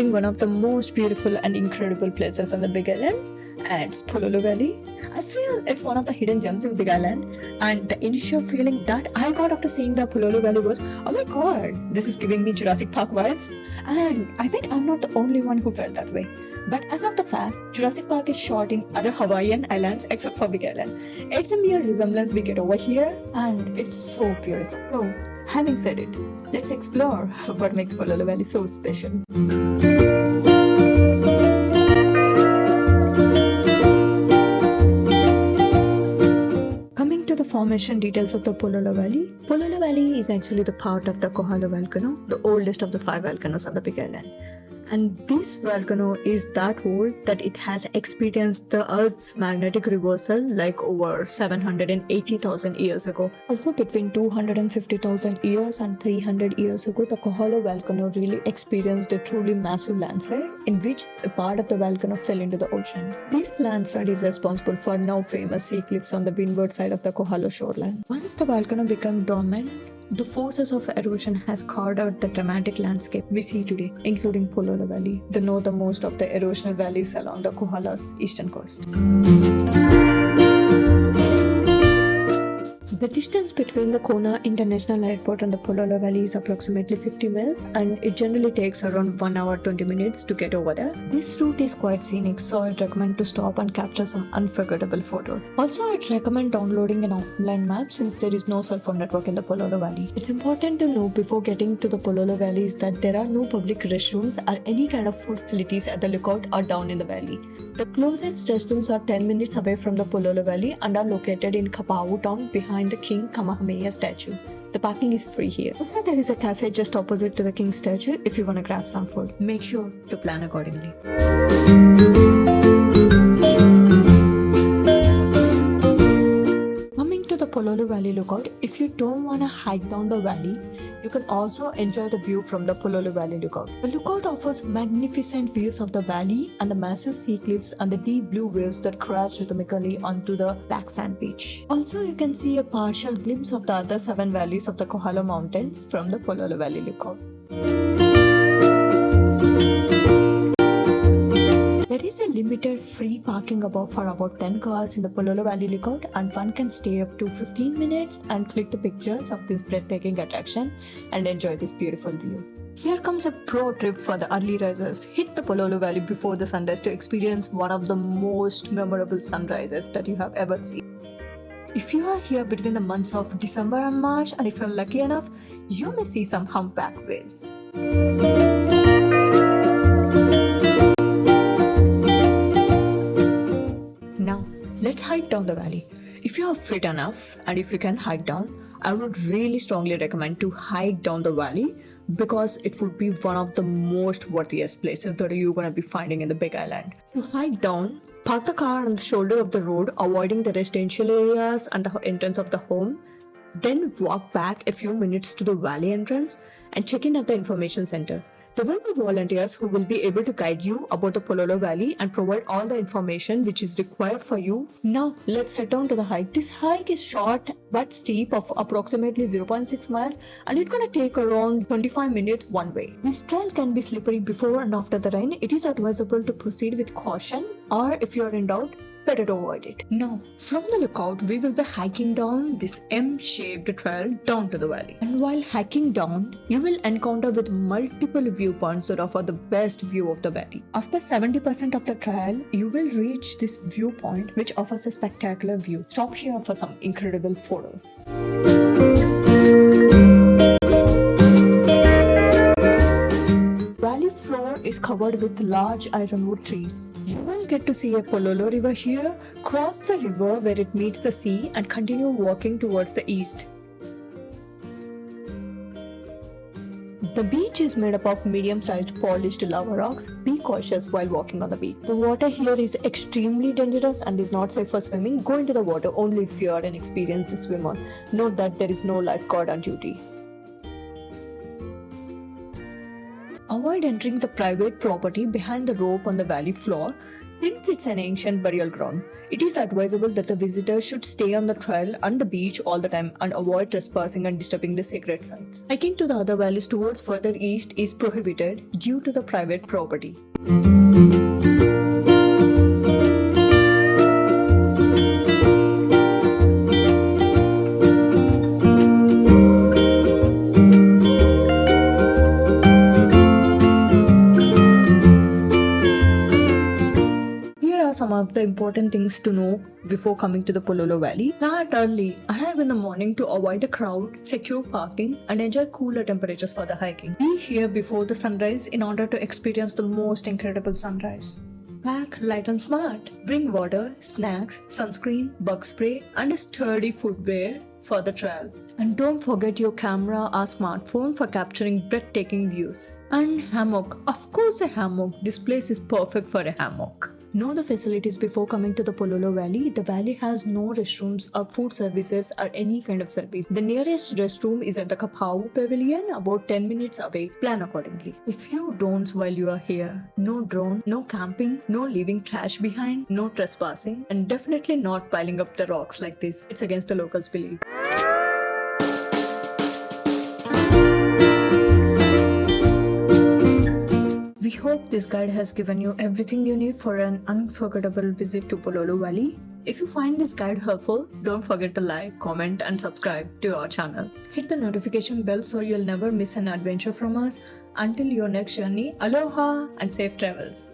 me one of the most beautiful and incredible places on the Big Island, and it's Pololu Valley. I feel it's one of the hidden gems in Big Island, and the initial feeling that I got after seeing the Pololu Valley was, oh my god, this is giving me Jurassic Park vibes. And I bet I'm not the only one who felt that way. But as of the fact, Jurassic Park is shot in other Hawaiian islands except for Big Island. It's a mere resemblance we get over here, and it's so beautiful. So, having said it, let's explore what makes Pololu Valley so special. Coming to the formation details of the Pololu Valley. Pololu Valley is actually the part of the Kohala Volcano, the oldest of the 5 volcanoes on the Big Island. And this volcano is that old that it has experienced the Earth's magnetic reversal like over 780,000 years ago. Also between 250,000 years and 300 years ago, the Kohala Volcano really experienced a truly massive landslide in which a part of the volcano fell into the ocean. This landslide is responsible for now famous sea cliffs on the windward side of the Kohala shoreline. Once the volcano became dormant, the forces of erosion has carved out the dramatic landscape we see today, including Pololu Valley, the northernmost of the erosional valleys along the Kohala's eastern coast. The distance between the Kona International Airport and the Pololu Valley is approximately 50 miles, and it generally takes around 1 hour 20 minutes to get over there. This route is quite scenic, so I'd recommend to stop and capture some unforgettable photos. Also, I'd recommend downloading an offline map since there is no cell phone network in the Pololu Valley. It's important to know before getting to the Pololu Valley is that there are no public restrooms or any kind of food facilities at the lookout or down in the valley. The closest restrooms are 10 minutes away from the Pololu Valley and are located in Kapau town behind the King Kamehameha statue. The parking is free here. Also, there is a cafe just opposite to the King statue if you want to grab some food. Make sure to plan accordingly. Coming to the Pololu Valley lookout, if you don't want to hike down the valley, you can also enjoy the view from the Pololu Valley lookout. The lookout offers magnificent views of the valley and the massive sea cliffs and the deep blue waves that crash rhythmically onto the black sand beach. Also, you can see a partial glimpse of the other 7 valleys of the Kohala Mountains from the Pololu Valley lookout. There is a limited free parking for about 10 cars in the Pololu Valley lookout, and one can stay up to 15 minutes and click the pictures of this breathtaking attraction and enjoy this beautiful view. Here comes a pro tip for the early risers. Hit the Pololu Valley before the sunrise to experience one of the most memorable sunrises that you have ever seen. If you are here between the months of December and March, and if you're lucky enough, you may see some humpback whales. Now, let's hike down the valley. If you are fit enough and if you can hike down, I would really strongly recommend to hike down the valley because it would be one of the most worthiest places that you're going to be finding in the Big Island. To hike down, park the car on the shoulder of the road, avoiding the residential areas and the entrance of the home. Then walk back a few minutes to the valley entrance and check in at the information center. There will be volunteers who will be able to guide you about the Pololu Valley and provide all the information which is required for you. Now, let's head down to the hike. This hike is short but steep of approximately 0.6 miles and it's gonna take around 25 minutes one way. This trail can be slippery before and after the rain. It is advisable to proceed with caution, or if you are in doubt, better to avoid it. Now, from the lookout, we will be hiking down this M-shaped trail down to the valley. And while hiking down, you will encounter with multiple viewpoints that offer the best view of the valley. After 70% of the trail, you will reach this viewpoint which offers a spectacular view. Stop here for some incredible photos. Valley floor is covered with large ironwood trees. You will get to see a Pololu river here, cross the river where it meets the sea and continue walking towards the east. The beach is made up of medium-sized polished lava rocks. Be cautious while walking on the beach. The water here is extremely dangerous and is not safe for swimming. Go into the water only if you are an experienced swimmer. Note that there is no lifeguard on duty. Avoid entering the private property behind the rope on the valley floor. Since it's an ancient burial ground, it is advisable that the visitor should stay on the trail and the beach all the time and avoid trespassing and disturbing the sacred sites. Hiking to the other valleys towards further east is prohibited due to the private property. Some of the important things to know before coming to the Pololu Valley. Start early, arrive in the morning to avoid the crowd, secure parking, and enjoy cooler temperatures for the hiking. Be here before the sunrise in order to experience the most incredible sunrise. Pack light and smart. Bring water, snacks, sunscreen, bug spray, and a sturdy footwear for the trail. And don't forget your camera or smartphone for capturing breathtaking views. And hammock. Of course a hammock. This place is perfect for a hammock. Know the facilities before coming to the Pololu Valley. The valley has no restrooms or food services or any kind of service. The nearest restroom is at the Kohala Pavilion, about 10 minutes away. Plan accordingly. A few don'ts while you are here. No drone, no camping, no leaving trash behind, no trespassing, and definitely not piling up the rocks like this. It's against the locals' belief. We hope this guide has given you everything you need for an unforgettable visit to Pololu Valley. If you find this guide helpful, don't forget to like, comment and subscribe to our channel. Hit the notification bell so you'll never miss an adventure from us. Until your next journey, aloha and safe travels.